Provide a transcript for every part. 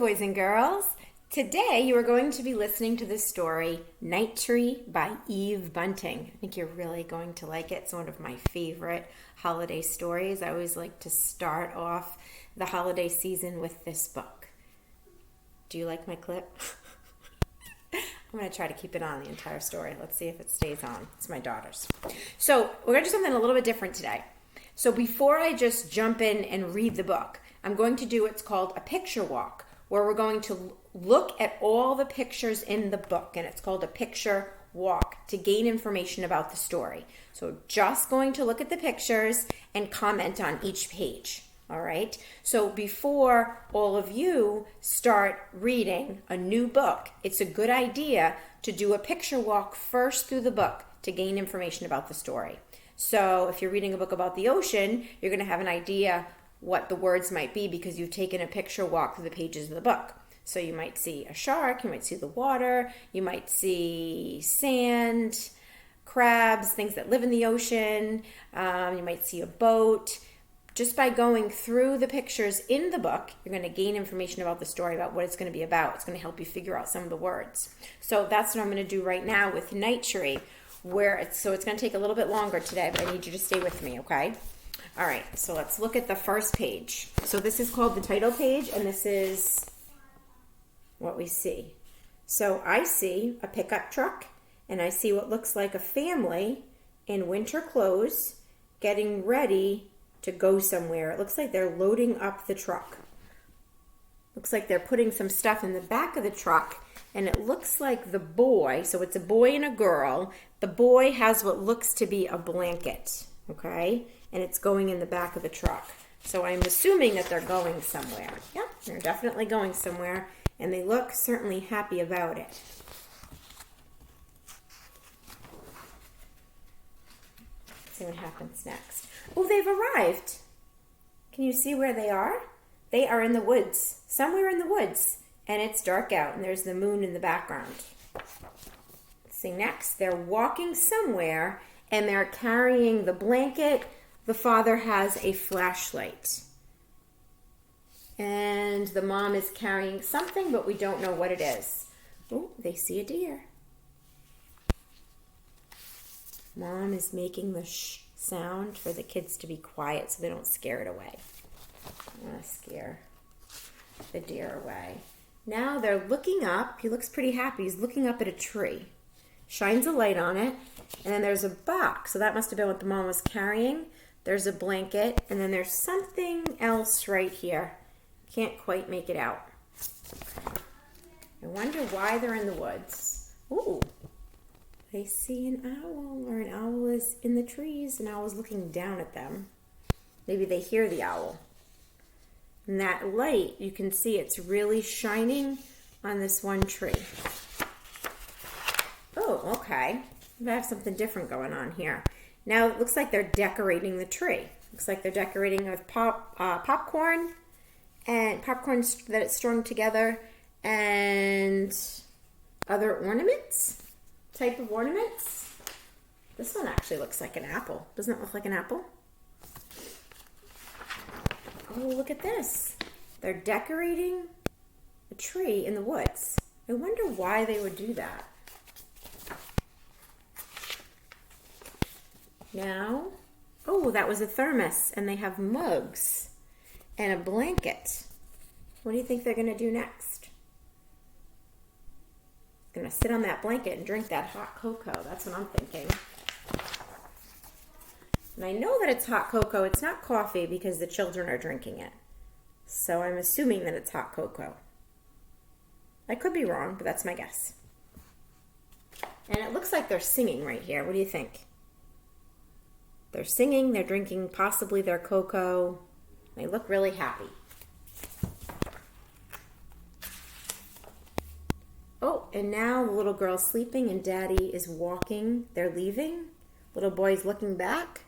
boys and girls. Today you are going to be listening to the story Night Tree by Eve Bunting. I think you're really going to like it. It's one of my favorite holiday stories. I always like to start off the holiday season with this book. Do you like my clip? I'm going to try to keep it on the entire story. Let's see if it stays on. It's my daughter's. So we're going to do something a little bit different today. So before I just jump in and read the book, I'm going to do what's called a picture walk, where we're going to look at all the pictures in the book, and it's called a picture walk to gain information about the story. So just going to look at the pictures and comment on each page. All right. So before all of you start reading a new book, it's a good idea to do a picture walk first through the book to gain information about the story. So if you're reading a book about the ocean, you're going to have an idea what the words might be because you've taken a picture walk through the pages of the book. So you might see a shark, you might see the water, you might see sand, crabs, things that live in the ocean, you might see a boat. Just by going through the pictures in the book, you're going to gain information about the story, about what it's going to be about. It's going to help you figure out some of the words. So that's what I'm going to do right now with Night Tree, so it's going to take a little bit longer today, but I need you to stay with me, okay? All right, so let's look at the first page. So this is called the title page, and this is what we see. So I see a pickup truck, and I see what looks like a family in winter clothes getting ready to go somewhere. It looks like they're loading up the truck. Looks like they're putting some stuff in the back of the truck, and it looks like the boy, so it's a boy and a girl. The boy has what looks to be a blanket, okay? And it's going in the back of the truck. So I'm assuming that they're going somewhere. Yep, they're definitely going somewhere, and they look certainly happy about it. Let's see what happens next. Oh, they've arrived. Can you see where they are? They are in the woods, somewhere in the woods, and it's dark out, and there's the moon in the background. Let's see next. They're walking somewhere, and they're carrying the blanket. The father has a flashlight. And the mom is carrying something, but we don't know what it is. Oh, they see a deer. Mom is making the shh sound for the kids to be quiet so they don't scare it away. I want to scare the deer away. Now they're looking up. He looks pretty happy. He's looking up at a tree. Shines a light on it. And then there's a box. So that must have been what the mom was carrying. There's a blanket, and then there's something else right here. Can't quite make it out. I wonder why they're in the woods. Ooh, they see an owl, or an owl is in the trees. An owl is looking down at them. Maybe they hear the owl. And that light, you can see it's really shining on this one tree. Oh, okay. I have something different going on here. Now it looks like they're decorating the tree. Looks like they're decorating with popcorn and popcorn that it's strung together and other ornaments, type of ornaments. This one actually looks like an apple. Doesn't it look like an apple? Oh, look at this. They're decorating a tree in the woods. I wonder why they would do that. Now, oh, that was a thermos, and they have mugs and a blanket. What do you think they're going to do next? Going to sit on that blanket and drink that hot cocoa. That's what I'm thinking. And I know that it's hot cocoa. It's not coffee because the children are drinking it. So I'm assuming that it's hot cocoa. I could be wrong, but that's my guess. And it looks like they're singing right here. What do you think? They're singing, they're drinking possibly their cocoa. They look really happy. Oh, and now the little girl's sleeping and Daddy is walking. They're leaving. Little boy's looking back.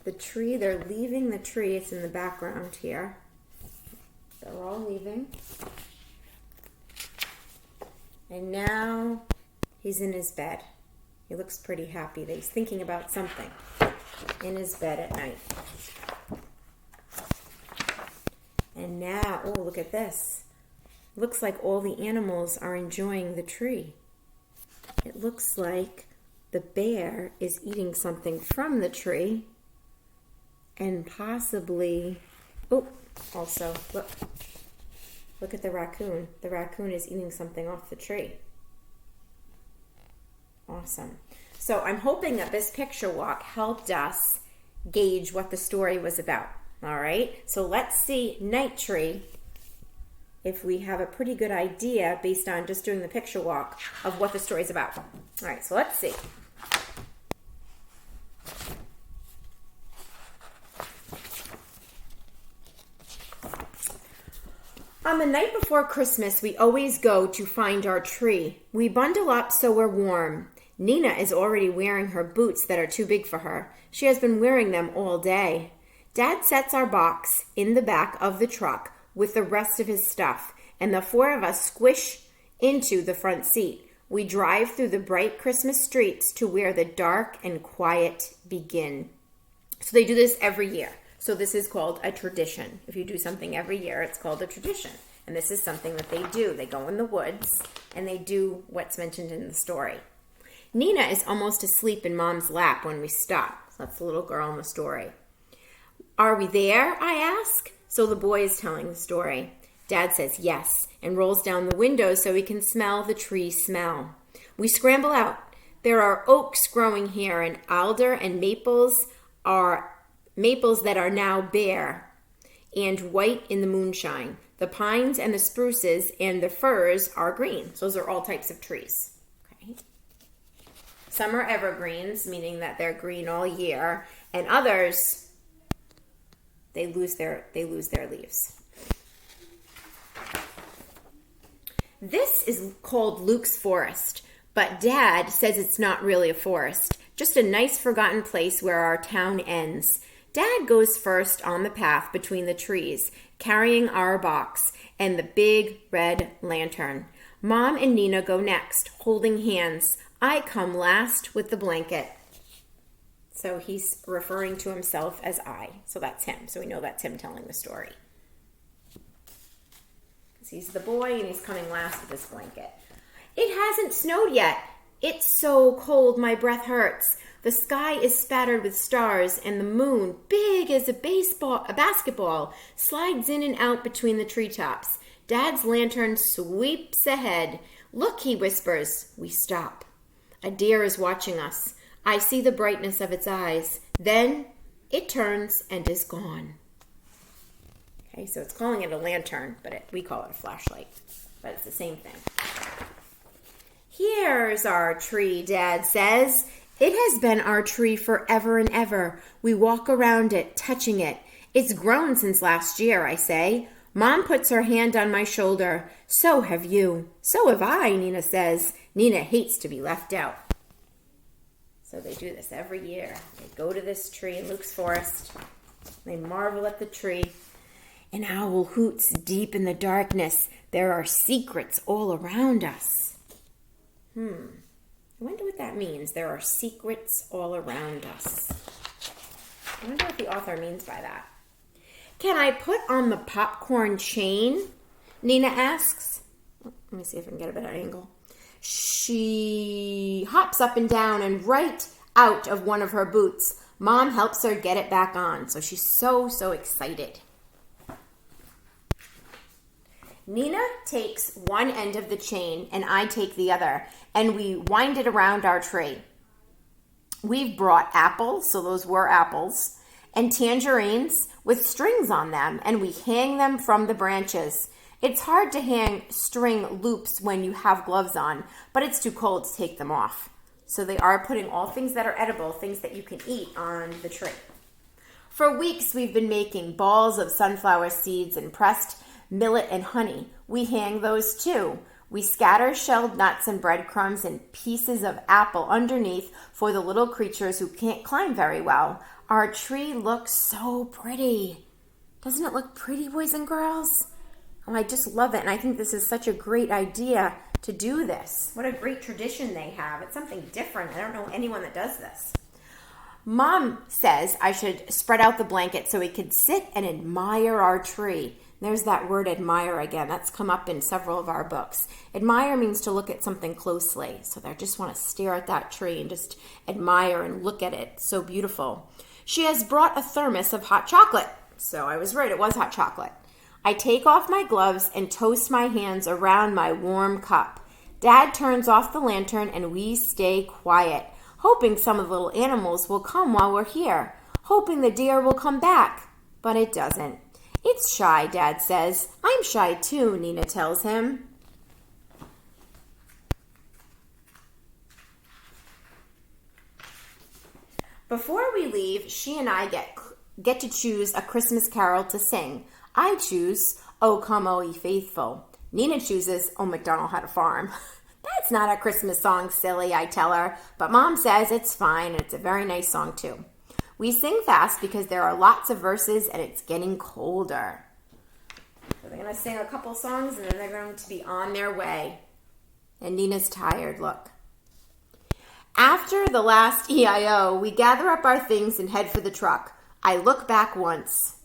The tree, they're leaving the tree. It's in the background here. They're all leaving. And now he's in his bed. He looks pretty happy that he's thinking about something in his bed at night. And now, oh, look at this. looks like all the animals are enjoying the tree. It looks like the bear is eating something from the tree and possibly, also, look at the raccoon. The raccoon is eating something off the tree. Awesome. So I'm hoping that this picture walk helped us gauge what the story was about. All right, so let's see Night Tree, if we have a pretty good idea based on just doing the picture walk of what the story is about. All right, so let's see. On the night before Christmas, we always go to find our tree. We bundle up so we're warm. Nina is already wearing her boots that are too big for her. She has been wearing them all day. Dad sets our box in the back of the truck with the rest of his stuff, and the four of us squish into the front seat. We drive through the bright Christmas streets to where the dark and quiet begin. So they do this every year. So this is called a tradition. If you do something every year, it's called a tradition. And this is something that they do. They go in the woods and they do what's mentioned in the story. Nina is almost asleep in Mom's lap when we stop. That's the little girl in the story. Are we there? I ask. So the boy is telling the story. Dad says yes and rolls down the window so we can smell the tree smell. We scramble out. There are oaks growing here, and alder and maples that are now bare and white in the moonshine. The pines and the spruces and the firs are green. So those are all types of trees. Okay. Some are evergreens, meaning that they're green all year, and others, they lose their leaves. This is called Luke's Forest, but Dad says it's not really a forest, just a nice forgotten place where our town ends. Dad goes first on the path between the trees, carrying our box and the big red lantern. Mom and Nina go next, holding hands. I come last with the blanket. So he's referring to himself as I. So that's him. So we know that's him telling the story. Because he's the boy and he's coming last with his blanket. It hasn't snowed yet. It's so cold my breath hurts. The sky is spattered with stars and the moon, big as a basketball, slides in and out between the treetops. Dad's lantern sweeps ahead. Look, he whispers. We stop. A deer is watching us. I see the brightness of its eyes. Then it turns and is gone. Okay, so it's calling it a lantern, but we call it a flashlight. But it's the same thing. Here's our tree, Dad says. It has been our tree forever and ever. We walk around it, touching it. It's grown since last year, I say. Mom puts her hand on my shoulder. So have you. So have I, Nina says. Nina hates to be left out. So they do this every year. They go to this tree in Luke's Forest. They marvel at the tree. An owl hoots deep in the darkness. There are secrets all around us. I wonder what that means. There are secrets all around us. I wonder what the author means by that. Can I put on the popcorn chain? Nina asks. Let me see if I can get a better angle. She hops up and down and right out of one of her boots. Mom helps her get it back on. So she's so excited. Nina takes one end of the chain and I take the other, and we wind it around our tree. We've brought apples, so those were apples, and tangerines with strings on them, and we hang them from the branches. It's hard to hang string loops when you have gloves on, but it's too cold to take them off. So they are putting all things that are edible, things that you can eat, on the tree. For weeks we've been making balls of sunflower seeds and pressed millet and honey. We hang those too. We scatter shelled nuts and breadcrumbs and pieces of apple underneath for the little creatures who can't climb very well. Our tree looks so pretty. Doesn't it look pretty, boys and girls? Oh, I just love it. And I think this is such a great idea to do this. What a great tradition they have. It's something different. I don't know anyone that does this. Mom says I should spread out the blanket so we could sit and admire our tree. There's that word admire again. That's come up in several of our books. Admire means to look at something closely. So they just want to stare at that tree and just admire and look at it. So beautiful. She has brought a thermos of hot chocolate. So I was right, it was hot chocolate. I take off my gloves and toast my hands around my warm cup. Dad turns off the lantern and we stay quiet, hoping some of the little animals will come while we're here, hoping the deer will come back. But it doesn't. It's shy, Dad says. I'm shy too, Nina tells him. Before we leave, she and I get to choose a Christmas carol to sing. I choose, O Come, O Ye Faithful. Nina chooses, O MacDonald Had a Farm. That's not a Christmas song, silly, I tell her, but Mom says it's fine, and it's a very nice song too. We sing fast because there are lots of verses and it's getting colder. So they're going to sing a couple songs and then they're going to be on their way. And Nina's tired, look. After the last EIO, we gather up our things and head for the truck. I look back once.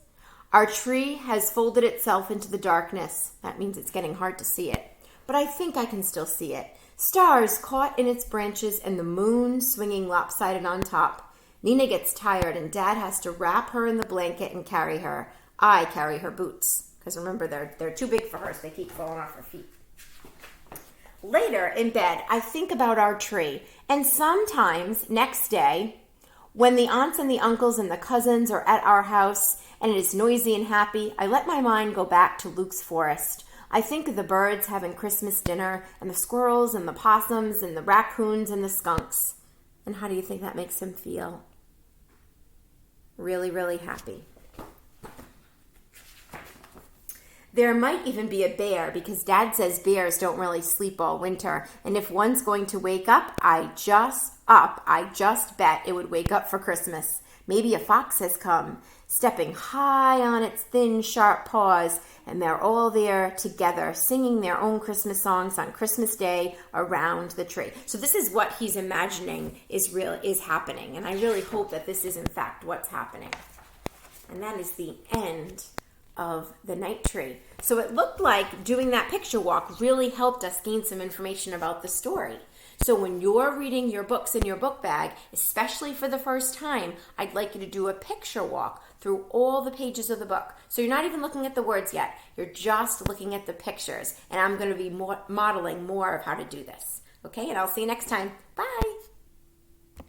Our tree has folded itself into the darkness. That means it's getting hard to see it. But I think I can still see it. Stars caught in its branches and the moon swinging lopsided on top. Nina gets tired and Dad has to wrap her in the blanket and carry her. I carry her boots. Because remember, they're too big for her, so they keep falling off her feet. Later in bed, I think about our tree. And sometimes, next day, when the aunts and the uncles and the cousins are at our house and it is noisy and happy, I let my mind go back to Luke's forest. I think of the birds having Christmas dinner and the squirrels and the possums and the raccoons and the skunks. And how do you think that makes him feel? Really, really happy. There might even be a bear because Dad says bears don't really sleep all winter. And if one's going to wake up, I just bet it would wake up for Christmas. Maybe a fox has come, stepping high on its thin, sharp paws, and they're all there together, singing their own Christmas songs on Christmas Day around the tree. So this is what he's imagining is happening, and I really hope that this is in fact what's happening. And that is the end of the night tree. So it looked like doing that picture walk really helped us gain some information about the story. So when you're reading your books in your book bag, especially for the first time, I'd like you to do a picture walk through all the pages of the book. So you're not even looking at the words yet. You're just looking at the pictures. And I'm going to be modeling more of how to do this. Okay, and I'll see you next time. Bye.